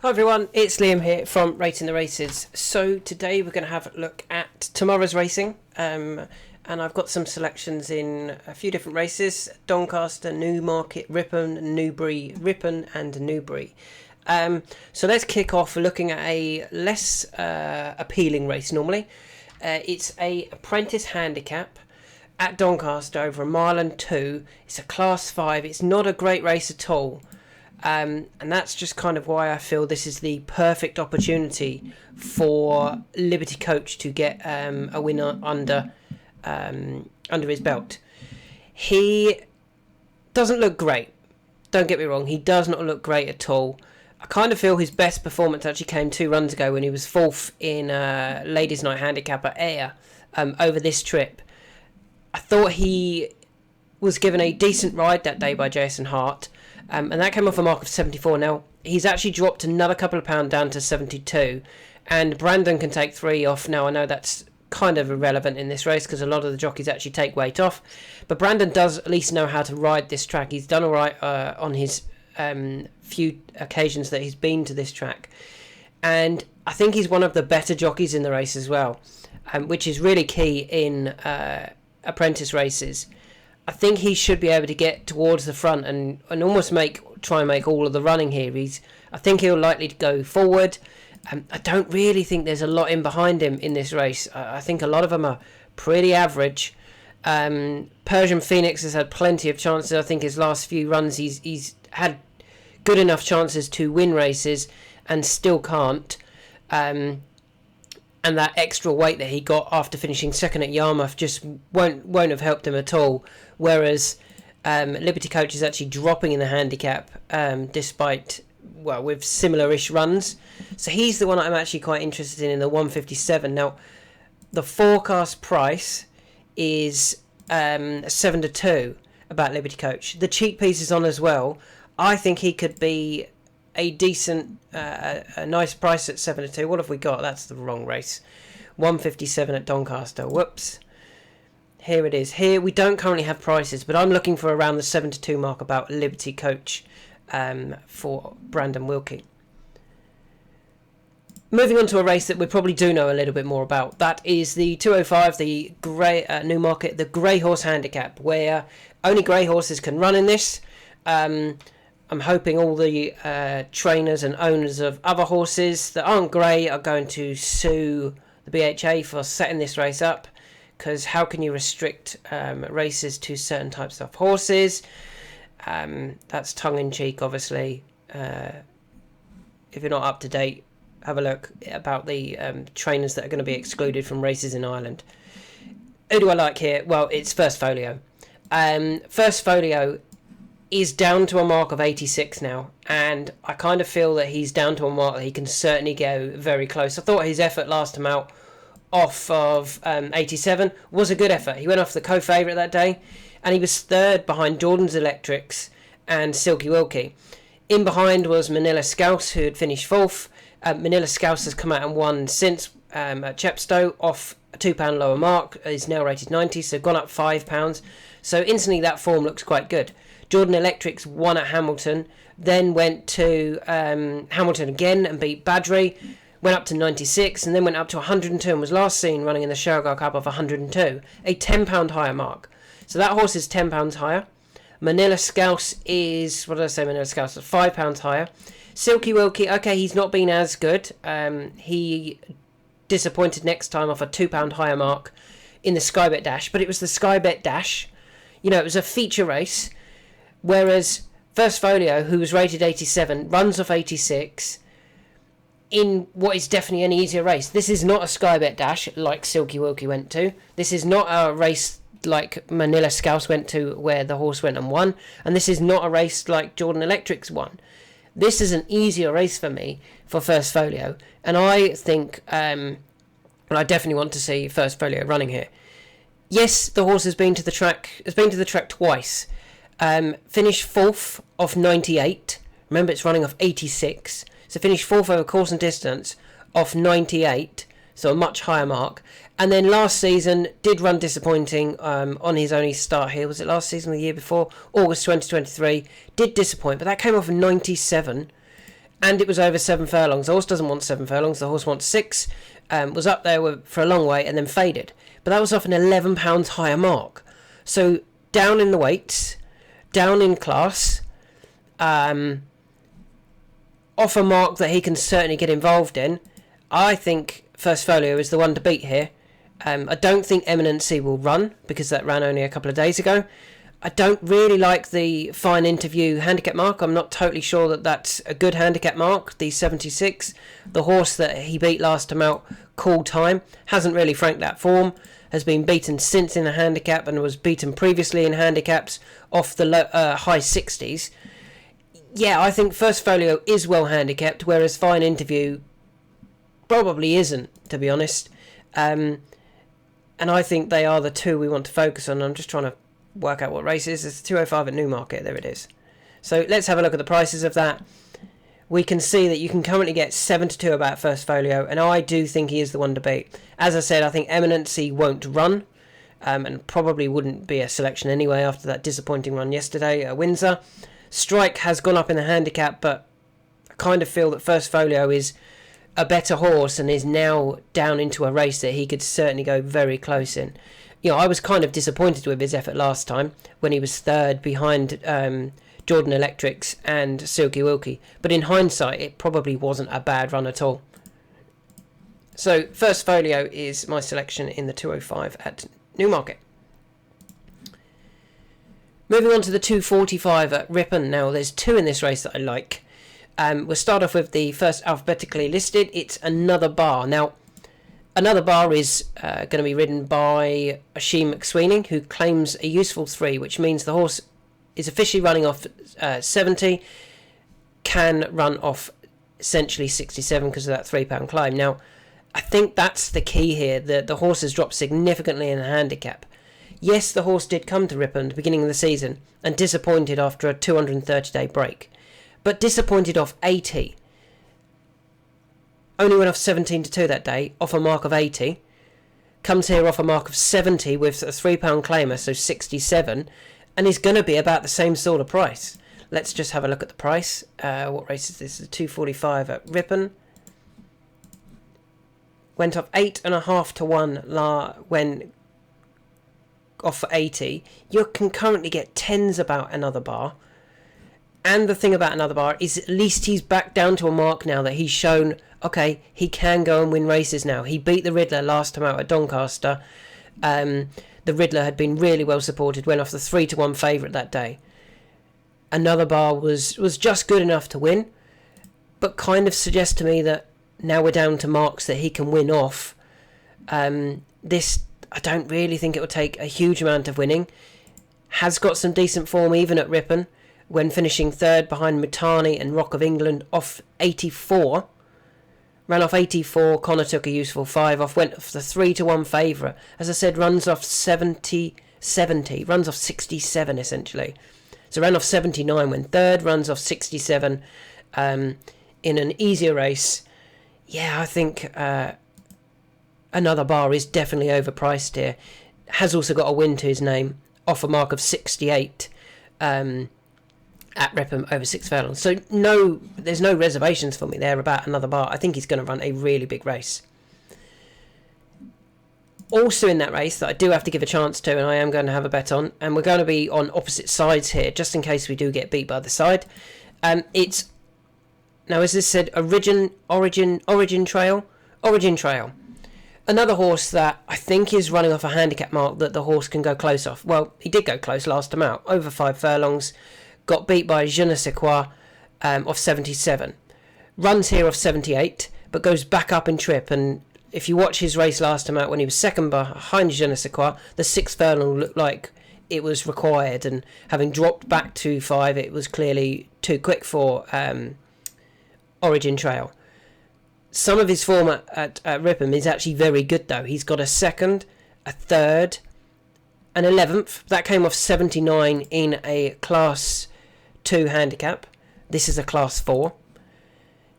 Hi everyone, it's Liam here from Rating the Races. So today we're going to have a look at tomorrow's racing, and I've got some selections in a few different races: Doncaster, Newmarket, Ripon, Newbury, and Newbury. So let's kick off looking at a less appealing race normally. It's a apprentice handicap at Doncaster over 1.2 miles. It's a class 5. It's not a great race at all. And that's just kind of why I feel this is the perfect opportunity for Liberty Coach to get a winner under his belt. He doesn't look great. Don't get me wrong. He does not look great at all. I kind of feel his best performance actually came 2 runs ago when he was 4th in Ladies' Night Handicap at Ayr over this trip. I thought he was given a decent ride that day by Jason Hart. And that came off a mark of 74. Now, he's actually dropped another couple of pounds down to 72. And Brandon can take 3 off. Now, I know that's kind of irrelevant in this race because a lot of the jockeys actually take weight off. But Brandon does at least know how to ride this track. He's done all right on his few occasions that he's been to this track. And I think he's one of the better jockeys in the race as well, which is really key in apprentice races. I think he should be able to get towards the front and almost try and make all of the running here. I think he'll likely to go forward. I don't really think there's a lot in behind him in this race. I think a lot of them are pretty average. Persian Phoenix has had plenty of chances. I think his last few runs he's had good enough chances to win races and still can't. And that extra weight that he got after finishing second at Yarmouth just won't have helped him at all. Whereas Liberty Coach is actually dropping in the handicap with similar-ish runs. So he's the one I'm actually quite interested in the 157. Now, the forecast price is 7-2 about Liberty Coach. The cheap piece is on as well. I think he could be a decent, a nice price at 7-2. What have we got? That's the wrong race. 157 at Doncaster. Whoops. Here it is. Here we don't currently have prices, but I'm looking for around the 7-2 mark about Liberty Coach for Brandon Wilkie. Moving on to a race that we probably do know a little bit more about. That is the 205, the Newmarket, the Grey Horse Handicap, where only grey horses can run in this. I'm hoping all the trainers and owners of other horses that aren't grey are going to sue the BHA for setting this race up, because how can you restrict races to certain types of horses? That's tongue-in-cheek, obviously. If you're not up to date, have a look about the trainers that are going to be excluded from races in Ireland. Who do I like here? Well, it's First Folio. First Folio is down to a mark of 86 now, and I kind of feel that he's down to a mark that he can certainly go very close. I thought his effort last time out off of 87 was a good effort. He went off the co-favourite that day, and he was 3rd behind Jordan's Electrics and Silky Wilkie. In behind was Manila Scouse, who had finished 4th. Manila Scouse has come out and won since at Chepstow off a £2 lower mark. Is now rated 90, so gone up £5. So instantly that form looks quite good. Jordan Electrics won at Hamilton, then went to Hamilton again and beat Badgery, went up to 96, and then went up to 102 and was last seen running in the Shergar Cup of 102, a £10 higher mark. So that horse is £10 higher. Manila Scouse is, what did I say, Manila Scouse is £5 higher. Silky Wilkie, okay, he's not been as good. He disappointed next time off a £2 higher mark in the Sky Bet Dash, but it was the Sky Bet Dash. You know, it was a feature race. Whereas First Folio, who was rated 87, runs off 86 in what is definitely an easier race. This is not a Sky Bet Dash like Silky Wilkie went to. This is not a race like Manila Scouse went to where the horse went and won. And this is not a race like Jordan Electrics won. This is an easier race for me for First Folio. And I think, and I definitely want to see First Folio running here. Yes, the horse has been to the track twice. Finished 4th off 98. Remember, it's running off 86. So finished 4th over course and distance off 98. So a much higher mark. And then last season did run disappointing on his only start here. Was it last season or the year before? August 2023. Did disappoint, but that came off 97. and it was over 7 furlongs. The horse doesn't want 7 furlongs, the horse wants 6. Was up there for a long way and then faded. But that was off an £11 higher mark. So down in the weights, down in class, off a mark that he can certainly get involved in. I think First Folio is the one to beat here. I don't think Eminency will run, because that ran only a couple of days ago. I don't really like the Fine Interview handicap mark. I'm not totally sure that that's a good handicap mark, the 76. The horse that he beat last time out, Cool Time, hasn't really franked that form. Has been beaten since in a handicap and was beaten previously in handicaps off the high 60s. Yeah, I think First Folio is well handicapped, whereas Fine Interview probably isn't, to be honest. And I think they are the two we want to focus on. I'm just trying to work out what race it is. It's 205 at Newmarket. There it is. So let's have a look at the prices of that. We can see that you can currently get 7-2 about First Folio, and I do think he is the one to beat. As I said, I think Eminency won't run, and probably wouldn't be a selection anyway after that disappointing run yesterday at Windsor. Strike has gone up in the handicap, but I kind of feel that First Folio is a better horse and is now down into a race that he could certainly go very close in. You know, I was kind of disappointed with his effort last time when he was third behind Jordan Electrics and Silky Wilkie. But in hindsight, it probably wasn't a bad run at all. So, First Folio is my selection in the 205 at Newmarket. Moving on to the 245 at Ripon. Now, there's 2 in this race that I like. We'll start off with the first alphabetically listed. It's Another Bar. Now, Another Bar is going to be ridden by Ashim McSweeney, who claims a useful 3, which means the horse is officially running off 70, can run off essentially 67 because of that £3 climb. Now, I think that's the key here. The horse has dropped significantly in the handicap. Yes, the horse did come to Ripon at the beginning of the season and disappointed after a 230-day break, but disappointed off 80. Only went off 17-2 that day, off a mark of 80. Comes here off a mark of 70 with a £3 claimer, so 67, and is going to be about the same sort of price. Let's just have a look at the price. What race is this? The 245 at Ripon. Went off 8.5 to 1 when off for 80. You can currently get 10s about Another Bar. And the thing about Another Bar is at least he's back down to a mark now that he's shown, okay, he can go and win races now. He beat the Riddler last time out at Doncaster. The Riddler had been really well supported, went off the 3-1 favourite that day. Another Bar was just good enough to win, but kind of suggests to me that now we're down to marks that he can win off. This, I don't really think it will take a huge amount of winning. Has got some decent form even at Ripon, when finishing third behind Mutani and Rock of England off 84. Ran off 84, Connor took a useful 5 off, went off the 3-1 favourite. As I said, runs off 70, runs off 67 essentially. So ran off 79 when third, runs off 67 in an easier race. Yeah, I think Another Bar is definitely overpriced here. Has also got a win to his name, off a mark of 68. At Ripon over 6 furlongs. So no, there's no reservations for me there about Another Bar. I think he's going to run a really big race. Also in that race that I do have to give a chance to, and I am going to have a bet on, and we're going to be on opposite sides here, just in case we do get beat by the side. It's, now as this said, Origin Trail. Another horse that I think is running off a handicap mark that the horse can go close off. Well, he did go close last time out, over 5 furlongs. Got beat by Je ne sais quoi off 77. Runs here off 78, but goes back up in trip. And if you watch his race last time out when he was second behind Je ne sais quoi, the 6th furlong looked like it was required. And having dropped back to 5, it was clearly too quick for Origin Trail. Some of his form at Ripon is actually very good, though. He's got a 2nd, a 3rd, an 11th. That came off 79 in a Class 2 handicap. This is a Class 4.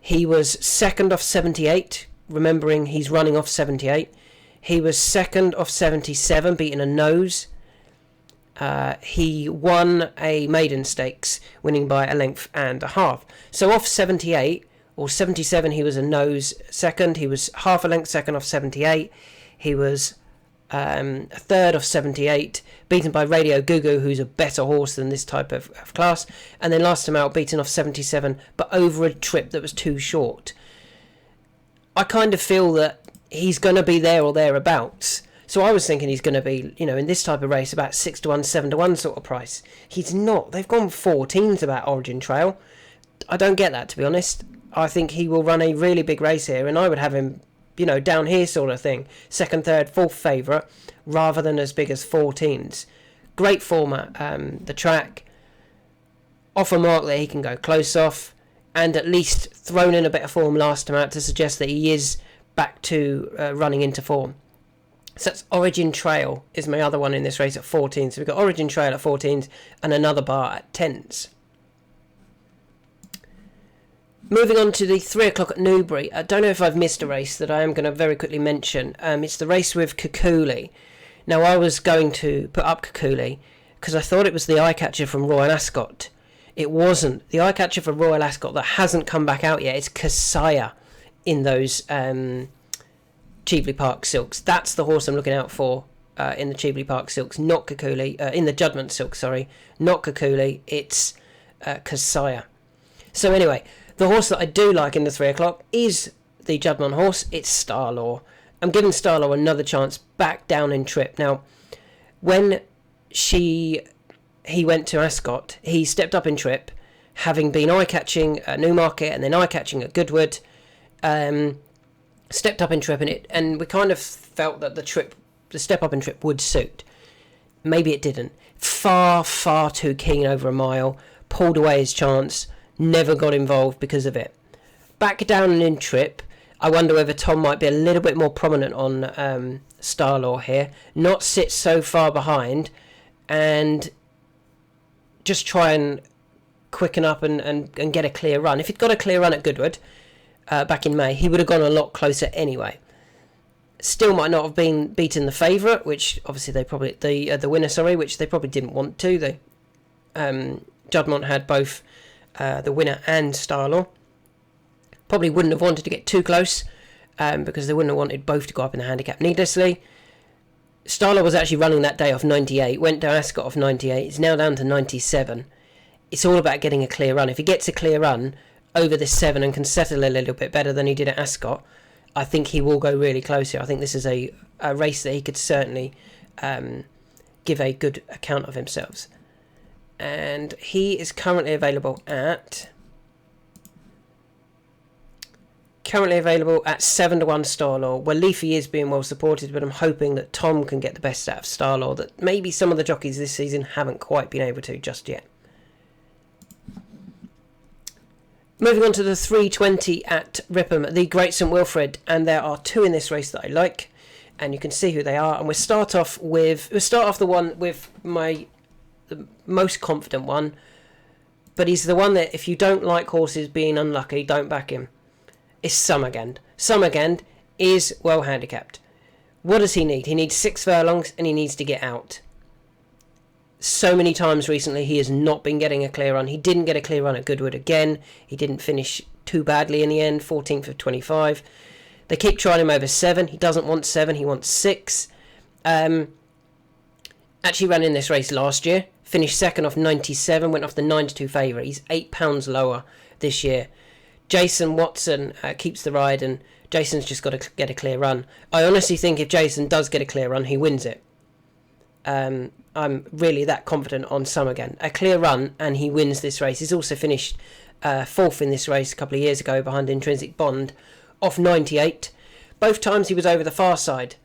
He was 2nd off 78, remembering he's running off 78. He was 2nd off 77, beating a nose. he won a maiden stakes, winning by a length and a half. So off 78 or 77, he was a nose second. He was half a length second off 78. He was a third off 78, beaten by Radio Gugu, who's a better horse than this type of class. And then last time out, beaten off 77, but over a trip that was too short. I kind of feel that he's going to be there or thereabouts. So I was thinking he's going to be, in this type of race, about 6 to 1, 7 to 1 sort of price. He's not. They've gone 14 to that Origin Trail. I don't get that, to be honest. I think he will run a really big race here, and I would have him, down here sort of thing. Second, third, fourth favourite, rather than as big as 14s. Great form at the track. Off a mark that he can go close off, and at least thrown in a bit of form last time out to suggest that he is back to running into form. So that's Origin Trail is my other one in this race at 14. So we've got Origin Trail at 14s and another bar at 10s. Moving on to the 3 o'clock at Newbury. I don't know if I've missed a race that I am going to very quickly mention. It's the race with Kukuli. Now, I was going to put up Kukuli because I thought it was the eye catcher from Royal Ascot. It wasn't. The eye catcher for Royal Ascot that hasn't come back out yet. It's Kasaya in those Cheveley Park Silks. That's the horse I'm looking out for in the Cheveley Park Silks, not Kukuli. In the Judgment Silks, sorry. Not Kukuli, it's Kasaya. So anyway, the horse that I do like in the 3 o'clock is the Judgment horse. It's Starlaw. I'm giving Starlaw another chance back down in trip. Now, when he went to Ascot, he stepped up in trip, having been eye-catching at Newmarket and then eye-catching at Goodwood. Stepped up in trip and we kind of felt that the step up in trip would suit. Maybe it didn't. Far too keen over a mile, pulled away his chance, never got involved because of it. Back down and in trip, I wonder whether Tom might be a little bit more prominent on Starlaw here, not sit so far behind and just try and quicken up and get a clear run. If he'd got a clear run at Goodwood back in May, he would have gone a lot closer anyway. Still might not have been beaten the favourite, which obviously they probably the winner, which they probably didn't want to. They Judmont had both the winner and Starlaw. Probably wouldn't have wanted to get too close because they wouldn't have wanted both to go up in the handicap needlessly. Starlaw was actually running that day off 98, went to Ascot off 98, it's now down to 97. It's all about getting a clear run. If he gets a clear run over this 7 and can settle a little bit better than he did at Ascot, I think he will go really close here. I think this is a race that he could certainly give a good account of himself. And he is currently available at 7 to 1 Starlaw. Well, Leafy is being well supported, but I'm hoping that Tom can get the best out of Starlaw that maybe some of the jockeys this season haven't quite been able to just yet. Moving on to the 3:20 at Ripon, the Great St Wilfred, and there are 2 in this race that I like, and you can see who they are. And we'll start off the one with the most confident one, but he's the one that if you don't like horses being unlucky, don't back him. It's Summergand. Summergand is well handicapped. What does he need? He needs 6 furlongs and he needs to get out. So many times recently he has not been getting a clear run. He didn't get a clear run at Goodwood again. He didn't finish too badly in the end, 14th of 25. They keep trying him over 7. He doesn't want 7, he wants 6. Actually ran in this race last year. Finished second off 97, went off the 9 to 2 favourite. He's £8 lower this year. Jason Watson keeps the ride, and Jason's just got to get a clear run. I honestly think if Jason does get a clear run, he wins it. I'm really that confident on Summergand. A clear run, and he wins this race. He's also finished 4th in this race a couple of years ago behind Intrinsic Bond, off 98. Both times he was over the far side.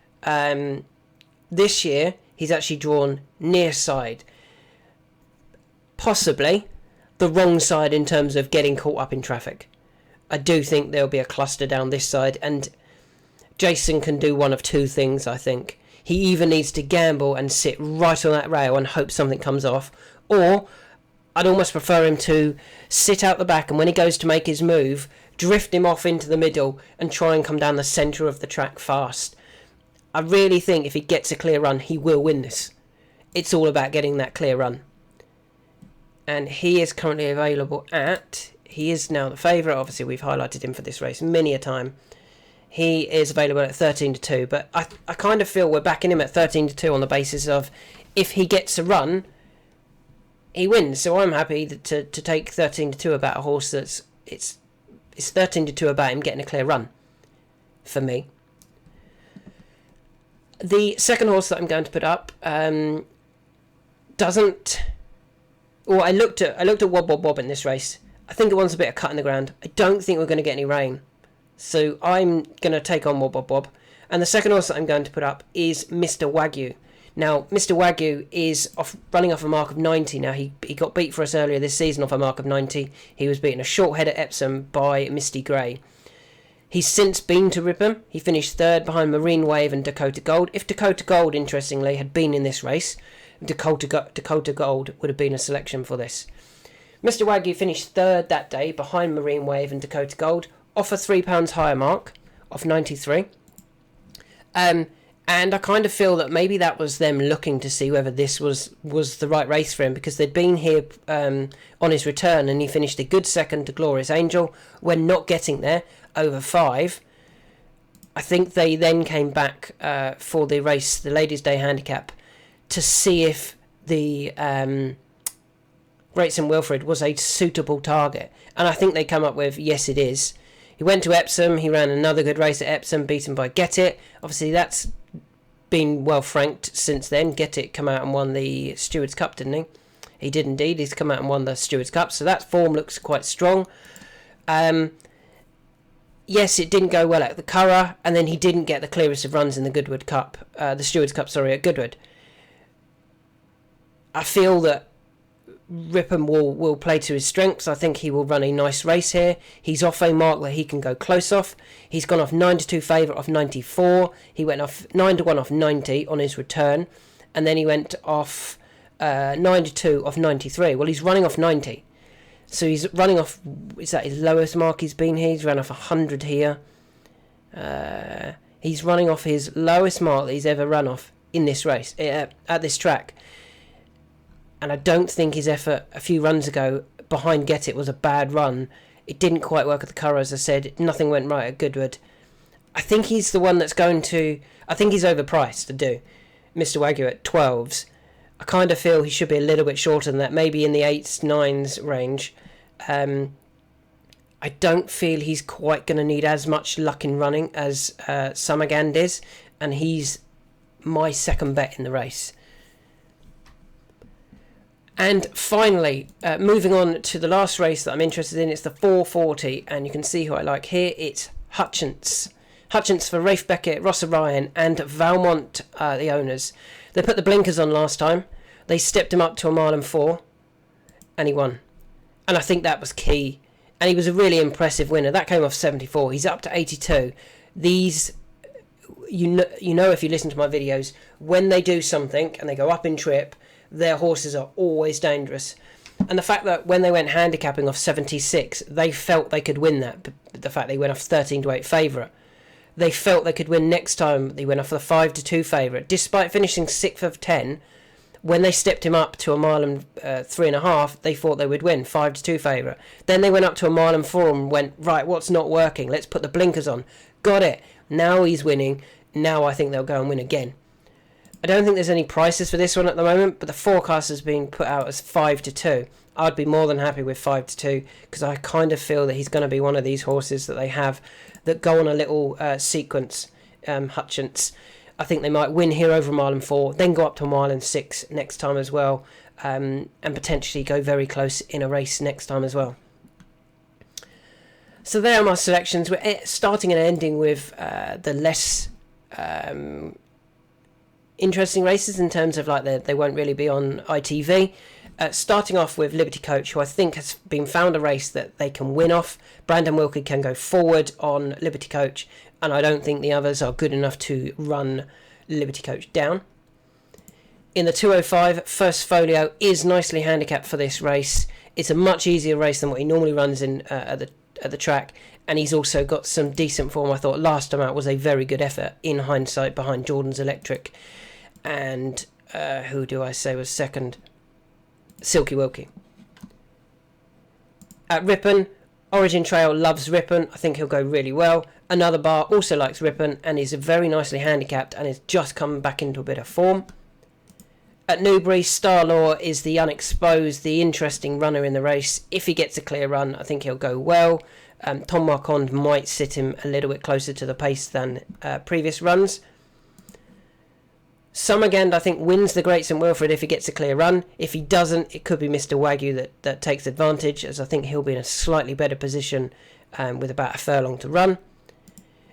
This year, he's actually drawn near side. Possibly the wrong side in terms of getting caught up in traffic. I do think there'll be a cluster down this side, and Jason can do one of 2 things, I think. He either needs to gamble and sit right on that rail and hope something comes off, or I'd almost prefer him to sit out the back and when he goes to make his move, drift him off into the middle and try and come down the centre of the track fast. I really think if he gets a clear run, he will win this. it's all about getting that clear run. And he is currently available at... He is now the favourite. Obviously, we've highlighted him for this race many a time. He is available at 13-2. But I kind of feel we're backing him at 13-2 on the basis of if he gets a run, he wins. So I'm happy to take 13-2 about a horse that's... It's 13-2 about him getting a clear run for me. The second horse that I'm going to put up doesn't... Well, I looked at Wob Wob Wob in this race. I think it wants a bit of cut in the ground. I don't think we're going to get any rain. So I'm going to take on Wob Wob Wob. And the second horse that I'm going to put up is Mr. Wagyu. Now, Mr. Wagyu is running off a mark of 90. Now, he got beat for us earlier this season off a mark of 90. He was beaten a short head at Epsom by Misty Grey. He's since been to Ripon. He finished third behind Marine Wave and Dakota Gold. If Dakota Gold, interestingly, had been in this race, Dakota Gold would have been a selection for this. Mr. Wagyu finished third that day behind Marine Wave and Dakota Gold off a £3 higher mark of 93. And I kind of feel that maybe that was them looking to see whether this was the right race for him, because they'd been here on his return and he finished a good second to Glorious Angel when not getting there over 5. I think they then came back for the race, the Ladies' Day Handicap, to see if the Great St Wilfred was a suitable target. And I think they come up with, yes, it is. He went to Epsom. He ran another good race at Epsom, beaten by Get It. Obviously, that's been well franked since then. Get It come out and won the Stewards' Cup, didn't he? He did indeed. He's come out and won the Stewards' Cup. So that form looks quite strong. Yes, it didn't go well at the Curragh. And then he didn't get the clearest of runs in the Goodwood Cup. The Stewards' Cup, at Goodwood. I feel that Ripon will play to his strengths. I think he will run a nice race here. He's off a mark that he can go close off. He's gone off 9-2 favourite off 94. He went off 9-1 off 90 on his return. And then he went off 9-2 off 93. Well, he's running off 90. So he's running off... Is that his lowest mark he's been here? He's run off 100 here. He's running off his lowest mark that he's ever run off in this race, at this track. And I don't think his effort a few runs ago behind Get It was a bad run. It didn't quite work at the Curragh, as I said. Nothing went right at Goodwood. I think he's the one that's going to... I think he's overpriced to do. Mr. Wagyu at 12s. I kind of feel he should be a little bit shorter than that. Maybe in the 8s, 9s range. I don't feel he's quite going to need as much luck in running as Summergand is. And he's my second bet in the race. And finally, moving on to the last race that I'm interested in, it's the 440, and you can see who I like here. It's Hutchence. Hutchence for Rafe Beckett, Ross O'Brien, and Valmont, the owners. They put the blinkers on last time. They stepped him up to a mile and 4, and he won. And I think that was key. And he was a really impressive winner. That came off 74. He's up to 82. These... You know, if you listen to my videos, when they do something and they go up in trip, their horses are always dangerous. And the fact that when they went handicapping off 76, they felt they could win that. But the fact they went off 13-8 favourite, they felt they could win next time. They went off the 5-2 favourite. Despite finishing 6th of 10, when they stepped him up to a mile and 3.5, they thought they would win, 5-2 favourite. Then they went up to a mile and 4 and went, right, what's not working? Let's put the blinkers on. Got it. Now he's winning. Now I think they'll go and win again. I don't think there's any prices for this one at the moment, but the forecast has been put out as 5-2. I'd be more than happy with 5-2 because I kind of feel that he's going to be one of these horses that they have that go on a little sequence, Hutchence. I think they might win here over a mile and 4, then go up to a mile and 6 next time as well, and potentially go very close in a race next time as well. So there are my selections. We're starting and ending with the less... interesting races in terms of like they won't really be on ITV. Starting off with Liberty Coach, who I think has been found a race that they can win off. Brandon Wilkie can go forward on Liberty Coach, and I don't think the others are good enough to run Liberty Coach down. In the 205, First Folio is nicely handicapped for this race. It's a much easier race than what he normally runs in at the track, and he's also got some decent form. I thought last time out was a very good effort in hindsight behind Jordan's Electric. And who do I say was second? Silky Wilkie. At Ripon, Origin Trail loves Ripon. I think he'll go really well. Another Bar also likes Ripon and is very nicely handicapped and is just coming back into a bit of form. At Newbury, Star Law is the unexposed, the interesting runner in the race. If he gets a clear run, I think he'll go well. Tom Marquand might sit him a little bit closer to the pace than previous runs. Summergand, I think, wins the Great St Wilfred if he gets a clear run. If he doesn't, it could be Mr. Wagyu that takes advantage, as I think he'll be in a slightly better position with about a furlong to run.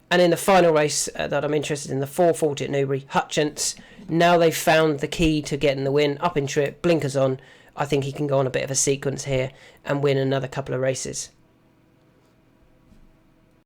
And in the final race that I'm interested in, the 440 at Newbury, Hutchence. Now they've found the key to getting the win, up in trip, blinkers on. I think he can go on a bit of a sequence here and win another couple of races.